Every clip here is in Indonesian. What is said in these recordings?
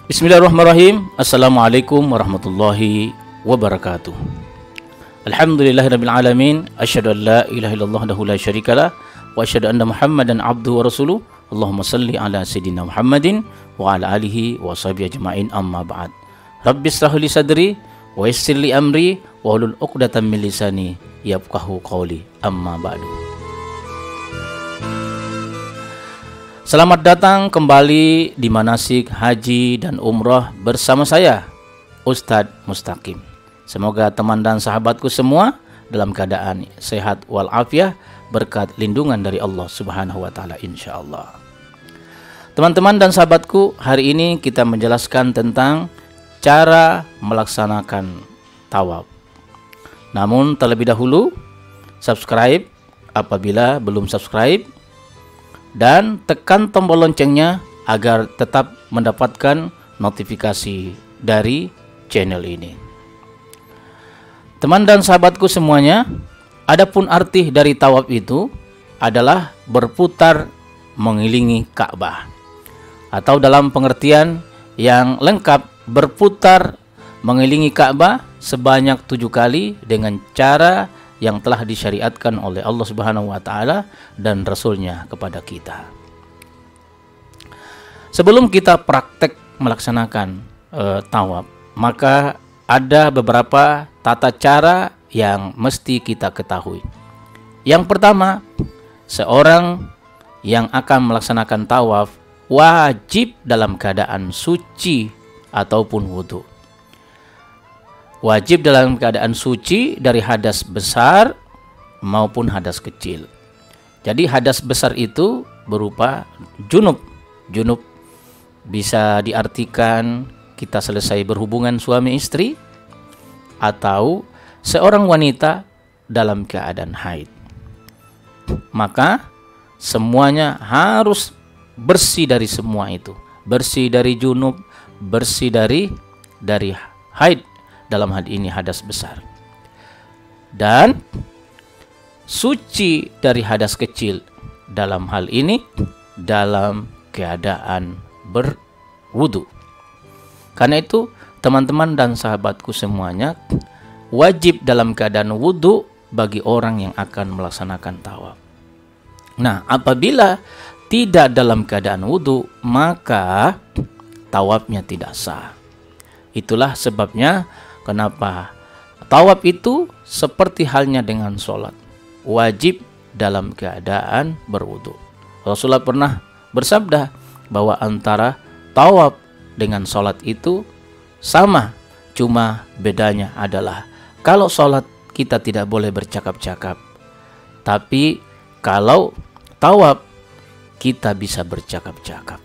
Bismillahirrahmanirrahim. Assalamualaikum warahmatullahi wabarakatuh. Alhamdulillahirabbil alamin. Asyhadu an la ilaha illallah wahdahu la syarikalah wa asyhadu anna Muhammadan abduhu wa rasuluh. Allahumma salli ala sayyidina Muhammadin wa ala alihi wa sahbihi ajma'in, amma ba'd. Rabbi shrah li sadri wa yassir li amri wa hlul 'uqdatam min lisani yafqahu qawli, amma ba'du. Selamat datang kembali di manasik haji dan umrah bersama saya, Ustadz Mustaqim. Semoga teman dan sahabatku semua dalam keadaan sehat walafiat berkat lindungan dari Allah Subhanahu wa taala insyaallah. Teman-teman dan sahabatku, hari ini kita menjelaskan tentang cara melaksanakan tawaf. Namun terlebih dahulu, subscribe apabila belum subscribe, dan tekan tombol loncengnya agar tetap mendapatkan notifikasi dari channel ini. Teman dan sahabatku semuanya, adapun arti dari tawaf itu adalah berputar mengelilingi Ka'bah, atau dalam pengertian yang lengkap, berputar mengelilingi Ka'bah sebanyak 7 kali dengan cara yang telah disyariatkan oleh Allah Subhanahu wa taala dan Rasul-Nya kepada kita. Sebelum kita praktek melaksanakan tawaf, maka ada beberapa tata cara yang mesti kita ketahui. Yang pertama, seorang yang akan melaksanakan tawaf wajib dalam keadaan suci ataupun wudhu. Wajib dalam keadaan suci dari hadas besar maupun hadas kecil. Jadi hadas besar itu berupa junub. Junub bisa diartikan kita selesai berhubungan suami istri, atau seorang wanita dalam keadaan haid. Maka semuanya harus bersih dari semua itu. Bersih dari junub, bersih dari haid, dalam hal ini hadas besar, dan suci dari hadas kecil, dalam hal ini dalam keadaan berwudu. Karena itu teman-teman dan sahabatku semuanya, wajib dalam keadaan wudu bagi orang yang akan melaksanakan tawaf. Nah, apabila tidak dalam keadaan wudu, maka tawafnya tidak sah. Itulah sebabnya kenapa tawaf itu seperti halnya dengan sholat, wajib dalam keadaan berwudu. Rasulullah pernah bersabda bahwa antara tawaf dengan sholat itu sama, cuma bedanya adalah kalau sholat kita tidak boleh bercakap-cakap, tapi kalau tawaf kita bisa bercakap-cakap.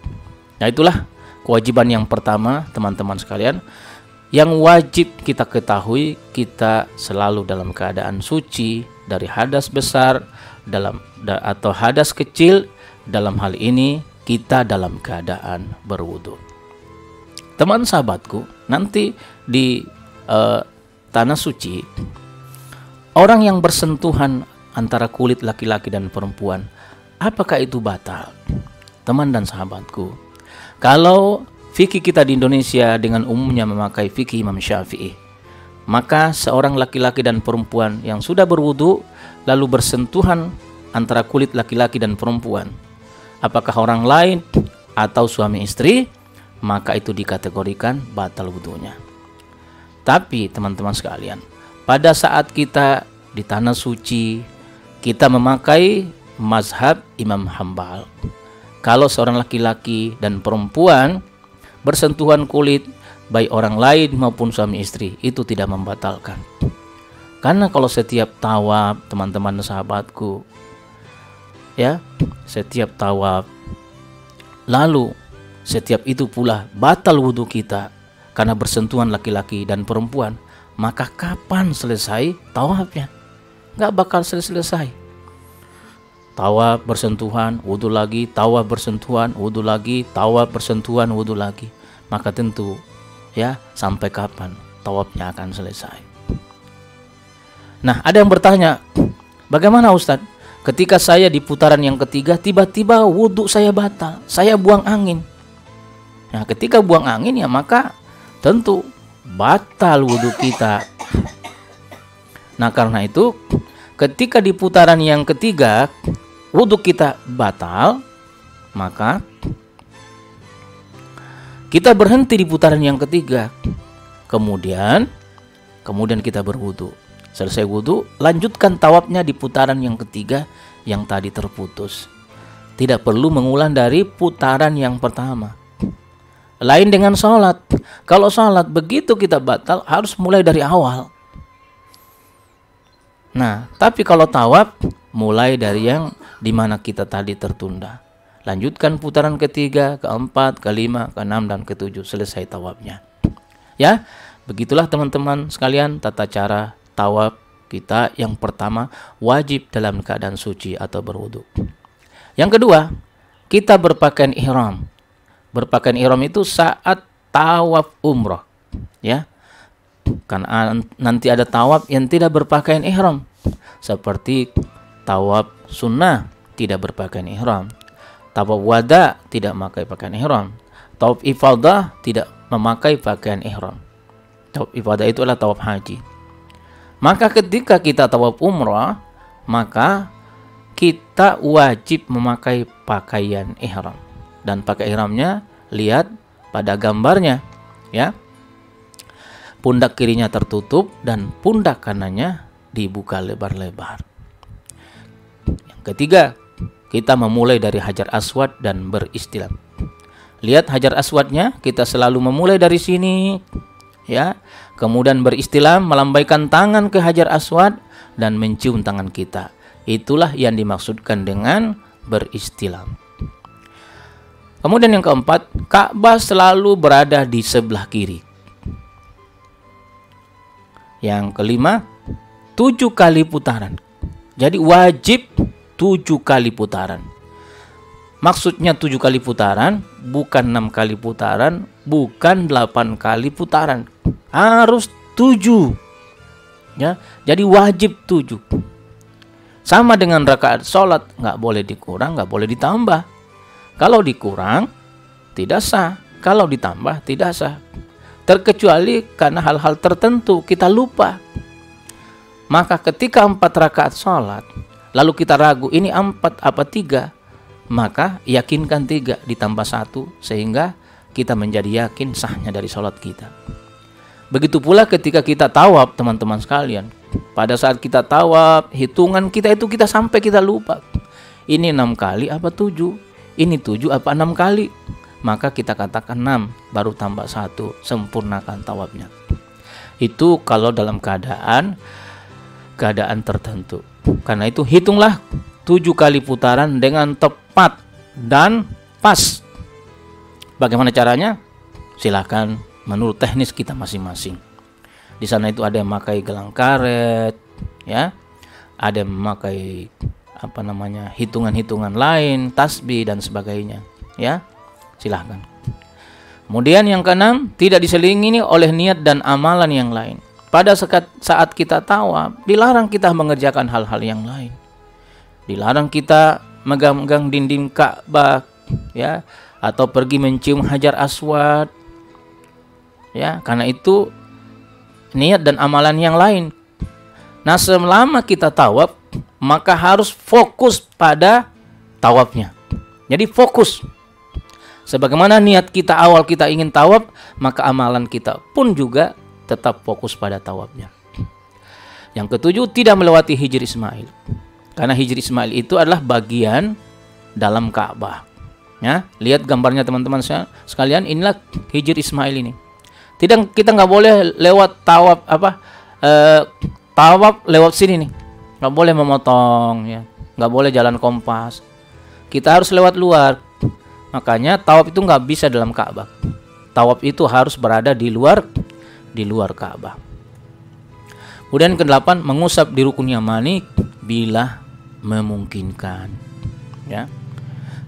Nah, itulah kewajiban yang pertama, teman-teman sekalian, yang wajib kita ketahui. Kita selalu dalam keadaan suci dari hadas besar atau hadas kecil. Dalam hal ini kita dalam keadaan berwudu. Teman sahabatku, nanti di tanah suci, orang yang bersentuhan antara kulit laki-laki dan perempuan, apakah itu batal? Teman dan sahabatku, kalau fikih kita di Indonesia dengan umumnya memakai fikih Imam Syafi'i, maka seorang laki-laki dan perempuan yang sudah berwudu lalu bersentuhan antara kulit laki-laki dan perempuan, apakah orang lain atau suami istri, maka itu dikategorikan batal wudunya. Tapi teman-teman sekalian, pada saat kita di tanah suci, kita memakai mazhab Imam Hambal. Kalau seorang laki-laki dan perempuan bersentuhan kulit, baik orang lain maupun suami istri, itu tidak membatalkan. Karena kalau setiap tawaf, teman-teman dan sahabatku, ya, setiap tawaf, lalu setiap itu pula batal wudhu kita karena bersentuhan laki-laki dan perempuan, maka kapan selesai tawafnya? Nggak bakal selesai. Tawaf bersentuhan, wudhu lagi, tawaf bersentuhan, wudhu lagi, tawaf bersentuhan, wudhu lagi. Maka tentu, ya, sampai kapan tawafnya akan selesai? Nah, ada yang bertanya, bagaimana Ustadz? Ketika saya di putaran yang ketiga, tiba-tiba wudhu saya batal, saya buang angin. Nah, ketika buang angin ya maka tentu batal wudhu kita. Nah, karena itu ketika di putaran yang ketiga wudhu kita batal, maka kita berhenti di putaran yang ketiga. Kemudian kita berwudhu. Selesai wudhu, lanjutkan tawafnya di putaran yang ketiga yang tadi terputus. Tidak perlu mengulang dari putaran yang pertama. Lain dengan sholat. Kalau sholat begitu kita batal harus mulai dari awal. Nah, tapi kalau tawaf mulai dari yang dimana kita tadi tertunda. Lanjutkan putaran ketiga, keempat, kelima, keenam, dan ketujuh. Selesai tawafnya. Ya, begitulah teman-teman sekalian tata cara tawaf kita. Yang pertama, wajib dalam keadaan suci atau berwudu. Yang kedua, kita berpakaian ihram. Berpakaian ihram itu saat tawaf umroh, ya. Karena nanti ada tawaf yang tidak berpakaian ihram, seperti tawaf sunnah tidak berpakaian ihram, tawaf wada tidak memakai pakaian ihram, tawaf ifadah tidak memakai pakaian ihram. Tawaf ifadah itu adalah tawaf haji. Maka ketika kita tawaf umrah, maka kita wajib memakai pakaian ihram. Dan pakai ihramnya lihat pada gambarnya, ya. Pundak kirinya tertutup dan pundak kanannya dibuka lebar-lebar. Yang ketiga, kita memulai dari Hajar Aswad dan beristilam. Lihat Hajar Aswadnya, kita selalu memulai dari sini, ya. Kemudian beristilam, melambaikan tangan ke Hajar Aswad dan mencium tangan kita. Itulah yang dimaksudkan dengan beristilam. Kemudian yang keempat, Ka'bah selalu berada di sebelah kiri. Yang kelima, 7 kali putaran. Jadi wajib 7 kali putaran. Maksudnya 7 kali putaran, bukan 6 kali putaran, bukan 8 kali putaran. Harus 7. Ya, jadi wajib 7. Sama dengan rakaat sholat, nggak boleh dikurang, nggak boleh ditambah. Kalau dikurang, tidak sah. Kalau ditambah, tidak sah. Terkecuali karena hal-hal tertentu kita lupa. Maka ketika 4 rakaat sholat, lalu kita ragu ini 4 apa 3, maka yakinkan 3 ditambah 1 sehingga kita menjadi yakin sahnya dari sholat kita. Begitu pula ketika kita tawaf, teman-teman sekalian. Pada saat kita tawaf, hitungan kita itu kita sampai kita lupa. Ini 6 kali apa 7? Ini 7 apa 6 kali? Maka kita katakan 6, baru tambah 1, sempurnakan tawafnya. Itu kalau dalam keadaan tertentu. Karena itu hitunglah 7 kali putaran dengan tepat dan pas. Bagaimana caranya? Silahkan menurut teknis kita masing-masing. Di sana itu ada yang memakai gelang karet, ya. Ada yang memakai hitungan-hitungan lain, tasbih dan sebagainya, ya. Silahkan. Kemudian yang keenam, tidak diselingi oleh niat dan amalan yang lain. Pada saat kita tawaf, dilarang kita mengerjakan hal-hal yang lain. Dilarang kita megang-megang dinding Ka'bah, ya, atau pergi mencium Hajar Aswad, ya. Karena itu niat dan amalan yang lain. Nah, selama kita tawaf, maka harus fokus pada tawafnya. Jadi fokus. Sebagaimana niat kita awal kita ingin tawaf, maka amalan kita pun juga tetap fokus pada tawafnya. Yang ketujuh, tidak melewati Hijr Ismail. Karena Hijr Ismail itu adalah bagian dalam Ka'bah. Ya, lihat gambarnya teman-teman sekalian, inilah Hijr Ismail ini. Kita nggak boleh lewat tawaf tawaf lewat sini nih. Nggak boleh memotong, ya. Nggak boleh jalan kompas. Kita harus lewat luar. Makanya tawaf itu nggak bisa dalam Ka'bah. Tawaf itu harus berada di luar Ka'bah. Kemudian ke-8, mengusap di rukun yamani bila memungkinkan. Ya.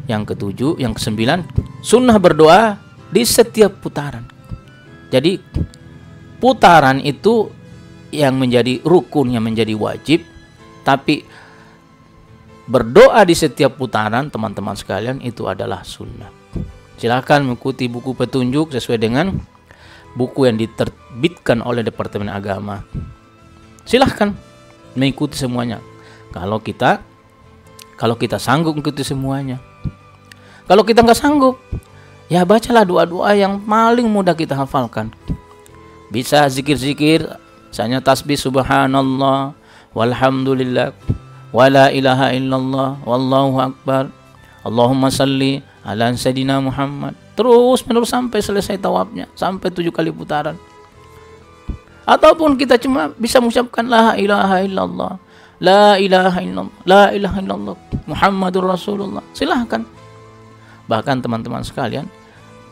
Yang ke-7, yang ke-9, sunnah berdoa di setiap putaran. Jadi putaran itu yang menjadi rukun, yang menjadi wajib. Tapi berdoa di setiap putaran, teman-teman sekalian, itu adalah sunnah. Silahkan mengikuti buku petunjuk sesuai dengan buku yang diterbitkan oleh Departemen Agama. Silahkan mengikuti semuanya. Kalau kita sanggup mengikuti semuanya. Kalau kita nggak sanggup, ya bacalah doa-doa yang paling mudah kita hafalkan. Bisa zikir-zikir, misalnya tasbih subhanallah, walhamdulillah, wala ilaha illallah, wallahu akbar, Allahumma salli ala sayyidina Muhammad. Terus menerus sampai selesai tawafnya, sampai 7 kali putaran. Ataupun kita cuma bisa mengucapkan la ilaha illallah, la ilaha illallah, la ilaha illallah, Muhammadur Rasulullah. Silahkan. Bahkan teman-teman sekalian,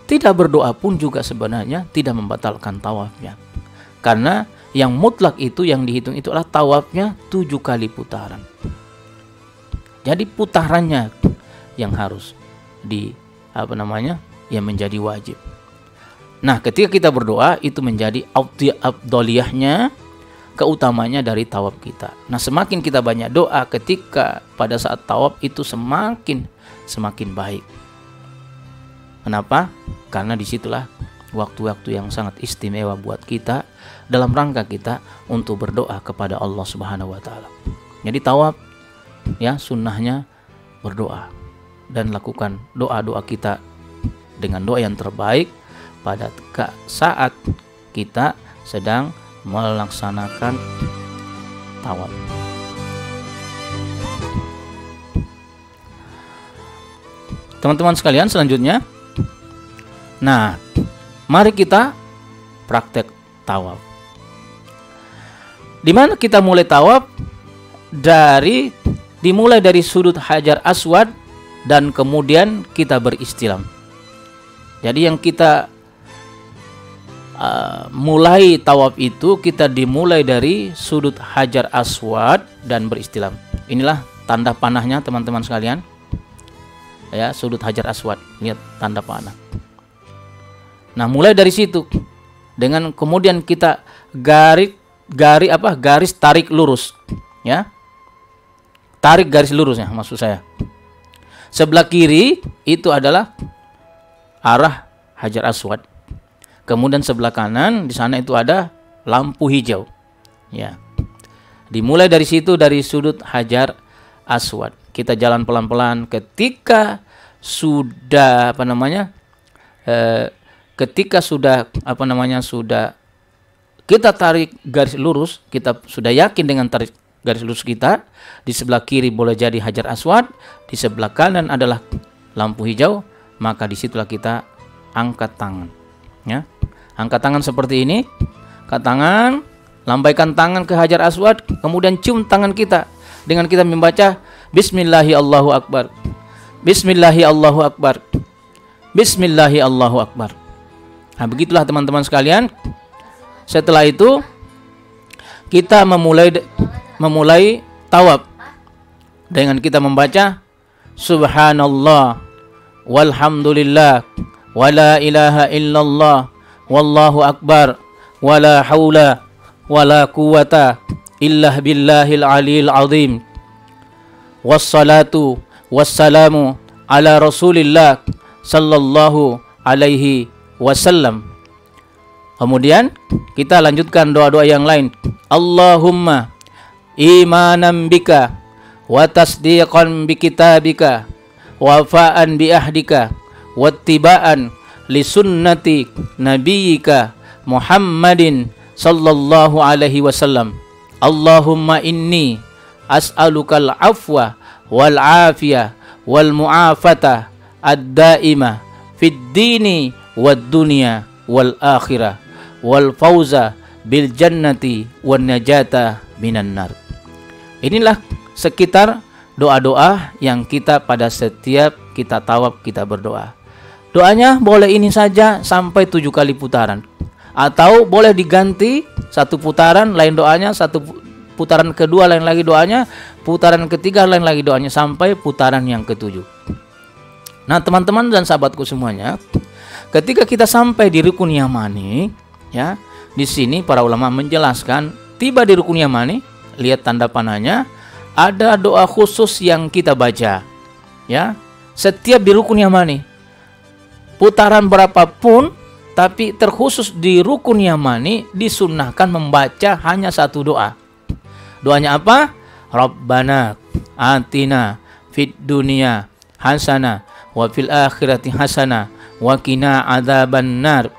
tidak berdoa pun juga sebenarnya tidak membatalkan tawafnya. Karena yang mutlak itu yang dihitung itu adalah tawafnya 7 kali putaran. Jadi putarannya yang harus yang menjadi wajib. Nah, ketika kita berdoa itu menjadi afdaliyahnya, keutamanya dari tawaf kita. Nah, semakin kita banyak doa ketika pada saat tawaf itu semakin baik. Kenapa? Karena disitulah waktu-waktu yang sangat istimewa buat kita dalam rangka kita untuk berdoa kepada Allah Subhanahu wa taala. Jadi tawaf ya sunnahnya berdoa dan lakukan doa-doa kita dengan doa yang terbaik pada saat kita sedang melaksanakan tawaf. Teman-teman sekalian, selanjutnya, nah, mari kita praktek tawaf. Di mana kita mulai tawaf? Dimulai dari sudut Hajar Aswad dan kemudian kita beristilam. Jadi yang kita mulai tawaf itu kita dimulai dari sudut Hajar Aswad dan beristilam. Inilah tanda panahnya teman-teman sekalian. Ya, sudut Hajar Aswad, lihat tanda panah. Nah, mulai dari situ dengan kemudian kita garis tarik lurus, ya. Tarik garis lurusnya maksud saya. Sebelah kiri itu adalah arah Hajar Aswad. Kemudian sebelah kanan di sana itu ada lampu hijau. Ya. Dimulai dari situ, dari sudut Hajar Aswad. Kita jalan pelan-pelan ketika sudah sudah kita tarik garis lurus, kita sudah yakin dengan tarik garis lurus kita, di sebelah kiri boleh jadi Hajar Aswad, di sebelah kanan adalah lampu hijau, maka disitulah kita angkat tangan, ya. Angkat tangan seperti ini, angkat tangan, lambaikan tangan ke Hajar Aswad, kemudian cium tangan kita dengan kita membaca Bismillahi Allahu Akbar, Bismillahi Allahu Akbar, Bismillahi Allahu Akbar. Nah, begitulah teman-teman sekalian. Setelah itu kita memulai tawaf dengan kita membaca Subhanallah walhamdulillah wala ilaha illallah wallahu akbar wala haula wala quwata illa billahil aliyil azim wassalatu wassalamu ala rasulillah sallallahu alaihi wasallam. Kemudian kita lanjutkan doa-doa yang lain. Allahumma imanan bika wa tasdiqan bi kitabika wa fa'an bi ahdika wattiba'an li sunnati nabiyyika Muhammadin sallallahu alaihi wasallam. Allahumma inni as'alukal afwa wal afiyah wal mu'afata ad-daimah fid dini wad dunya wal akhirah wal fauza bil jannati wan najata minan nar. Inilah sekitar doa-doa yang kita pada setiap kita tawaf kita berdoa. Doanya boleh ini saja sampai 7 kali putaran, atau boleh diganti satu putaran lain doanya, satu putaran kedua lain lagi doanya, putaran ketiga lain lagi doanya, sampai putaran yang ke-7. Nah, teman-teman dan sahabatku semuanya, ketika kita sampai di rukun Yamani, ya, di sini para ulama menjelaskan, tiba di rukun Yamani, lihat tanda panahnya, ada doa khusus yang kita baca, ya, setiap di rukun Yamani. putaran berapapun, tapi terkhusus di rukun yamani disunnahkan membaca hanya satu doa. Doanya apa? Rabbana atina fid dunya hasanah wa fil akhirati hasanah wa qina adzabannar.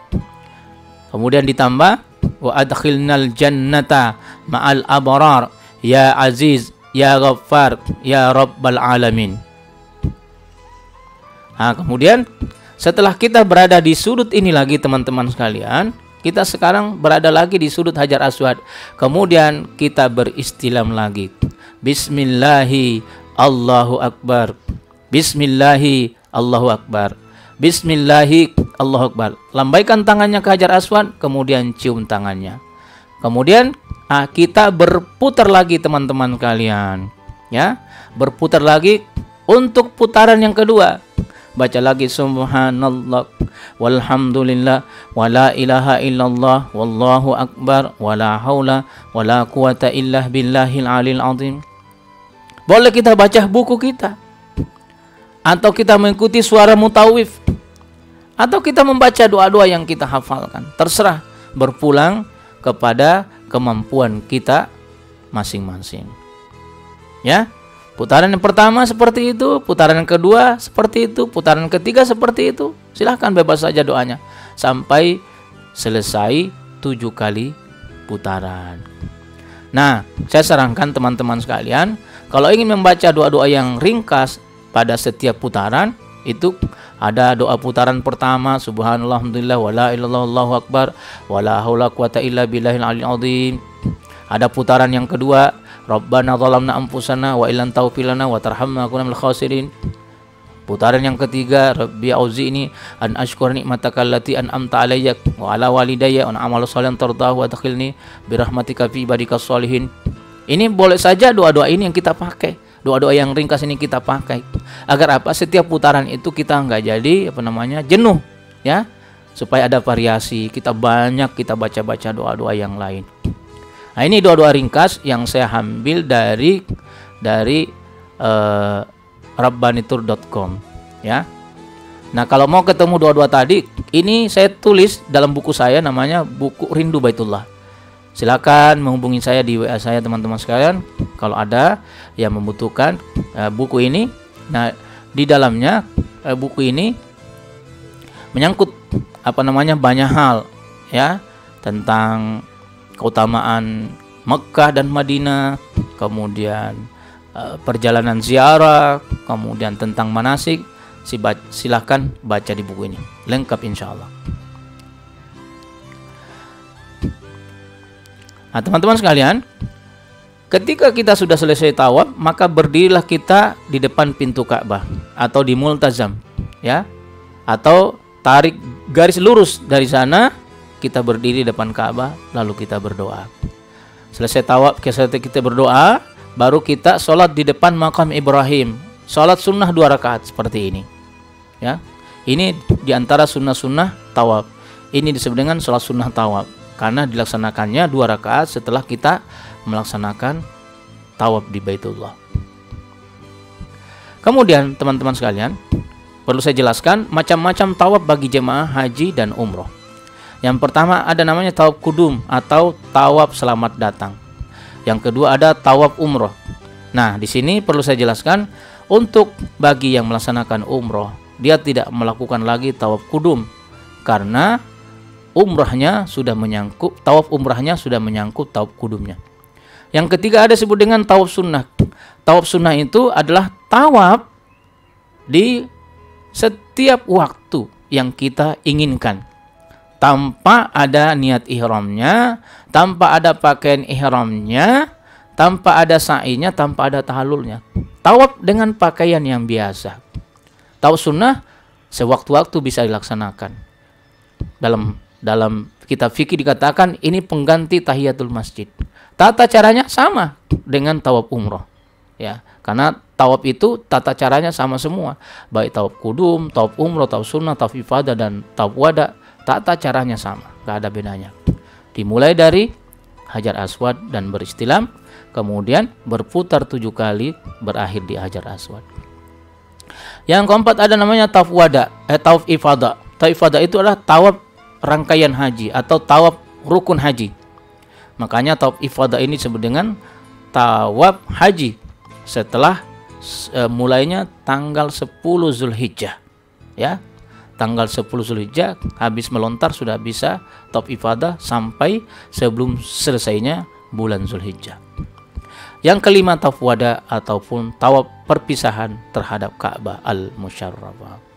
Kemudian ditambah wa adkhilnal jannata ma'al abrar ya aziz ya ghaffar ya rabbal alamin. Nah, kemudian setelah kita berada di sudut ini lagi teman-teman sekalian, kita sekarang berada lagi di sudut Hajar Aswad. Kemudian kita beristilam lagi. Bismillahi Allahu Akbar. Bismillahi Allahu Akbar. Bismillahi Allahu Akbar. Lambaikan tangannya ke Hajar Aswad, kemudian cium tangannya. Kemudian kita berputar lagi teman-teman kalian, ya. Berputar lagi untuk putaran yang kedua. Baca lagi subhanallah walhamdulillah wala ilaha illallah wallahu akbar wala haula wala quwata illa billahil alil azim. Boleh kita baca buku kita, atau kita mengikuti suara mutawif, atau kita membaca doa-doa yang kita hafalkan. Terserah, berpulang kepada kemampuan kita masing-masing. Ya. Putaran yang pertama seperti itu, putaran yang kedua seperti itu, putaran ketiga seperti itu. Silahkan bebas saja doanya sampai selesai 7 kali putaran. Nah, saya sarankan teman-teman sekalian, kalau ingin membaca doa-doa yang ringkas pada setiap putaran, itu ada doa putaran pertama subhanallah alhamdulillah wala ilallah allahu akbar wala haula quwata illa billahil aliyil azim. Ada putaran yang kedua, Rabbana zalamna anfusana wa illam taghfir lana wa tarhamna lakunanna minal khasirin. Putaran yang ketiga, Rabbi auzi'ni an ashkura nikmataka allati an'amta alayya wa ala walidayya wa a'malu shalihan tardahu wa adkhilni bi rahmatika fi ibadikas sholihin. Ini boleh saja doa-doa ini yang kita pakai. Doa-doa yang ringkas ini kita pakai. Agar apa? Setiap putaran itu kita nggak jadi jenuh, ya. Supaya ada variasi, kita banyak kita baca-baca doa-doa yang lain. Nah, ini doa-doa ringkas yang saya ambil dari rabbanitur.com, ya. Nah, kalau mau ketemu doa-doa tadi, ini saya tulis dalam buku saya, namanya buku Rindu Baitullah. Silakan menghubungi saya di WA saya teman-teman sekalian kalau ada yang membutuhkan buku ini. Nah, di dalamnya buku ini menyangkut banyak hal, ya, tentang keutamaan Mekah dan Madinah, kemudian perjalanan ziarah, kemudian tentang manasik. Silahkan baca di buku ini, lengkap insya Allah. Nah, teman-teman sekalian, ketika kita sudah selesai tawaf, maka berdirilah kita di depan pintu Ka'bah atau di multazam, ya, atau tarik garis lurus dari sana. Kita berdiri depan Ka'bah, lalu kita berdoa. Selesai tawaf, kita berdoa, baru kita sholat di depan makam Ibrahim. Sholat sunnah 2 rakaat seperti ini, ya. Ini diantara sunnah-sunnah tawaf. Ini disebut dengan sholat sunnah tawaf karena dilaksanakannya 2 rakaat setelah kita melaksanakan tawaf di Baitullah. Kemudian teman-teman sekalian, perlu saya jelaskan macam-macam tawaf bagi jemaah haji dan umroh. Yang pertama ada namanya tawaf kudum atau tawaf selamat datang. Yang kedua ada tawaf umroh. Nah, di sini perlu saya jelaskan, untuk bagi yang melaksanakan umroh, dia tidak melakukan lagi tawaf kudum karena umrahnya sudah menyangkut, tawaf umrahnya sudah menyangkut tawaf kudumnya. Yang ketiga ada disebut dengan tawaf sunnah. Tawaf sunnah itu adalah tawaf di setiap waktu yang kita inginkan, tanpa ada niat ihramnya, tanpa ada pakaian ihramnya, tanpa ada sa'inya, tanpa ada tahallulnya. Tawaf dengan pakaian yang biasa. Tawaf sunnah sewaktu-waktu bisa dilaksanakan. Dalam kitab fikih dikatakan ini pengganti tahiyatul masjid. Tata caranya sama dengan tawaf umroh, ya. Karena tawaf itu tata caranya sama semua, baik tawaf kudum, tawaf umroh, tawaf sunnah, tawaf ifadah dan tawaf wada. Tata caranya sama, gak ada bedanya. Dimulai dari Hajar Aswad dan beristilam, kemudian berputar 7 kali, berakhir di Hajar Aswad. Yang keempat ada namanya tawaf wada, tawaf ifadah. Tawaf ifadah itu adalah tawaf rangkaian haji atau tawaf rukun haji. Makanya tawaf ifadah ini disebut dengan tawaf haji setelah mulainya tanggal 10 Zulhijjah. Ya. Tanggal 10 Zulhijjah habis melontar sudah bisa tawaf ifadah sampai sebelum selesainya bulan Zulhijjah. Yang kelima, tawaf wada ataupun tawaf perpisahan terhadap Ka'bah al-Musyarrafah.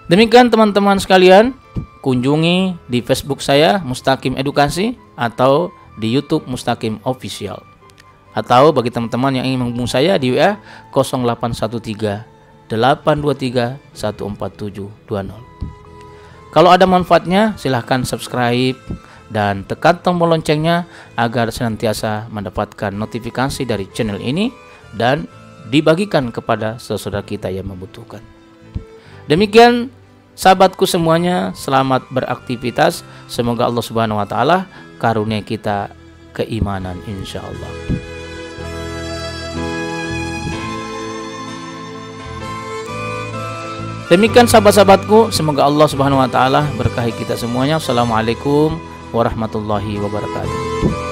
Demikian teman-teman sekalian, kunjungi di Facebook saya Mustaqim Edukasi atau di YouTube Mustaqim Official. Atau bagi teman-teman yang ingin menghubungi saya di WA 0813 823 14720. Kalau ada manfaatnya silahkan subscribe dan tekan tombol loncengnya agar senantiasa mendapatkan notifikasi dari channel ini dan dibagikan kepada saudara kita yang membutuhkan. Demikian sahabatku semuanya, selamat beraktivitas. Semoga Allah Subhanahu wa taala karunia kita keimanan insyaallah. Demikian sahabat-sahabatku, semoga Allah Subhanahu wa taala berkahi kita semuanya. Assalamualaikum warahmatullahi wabarakatuh.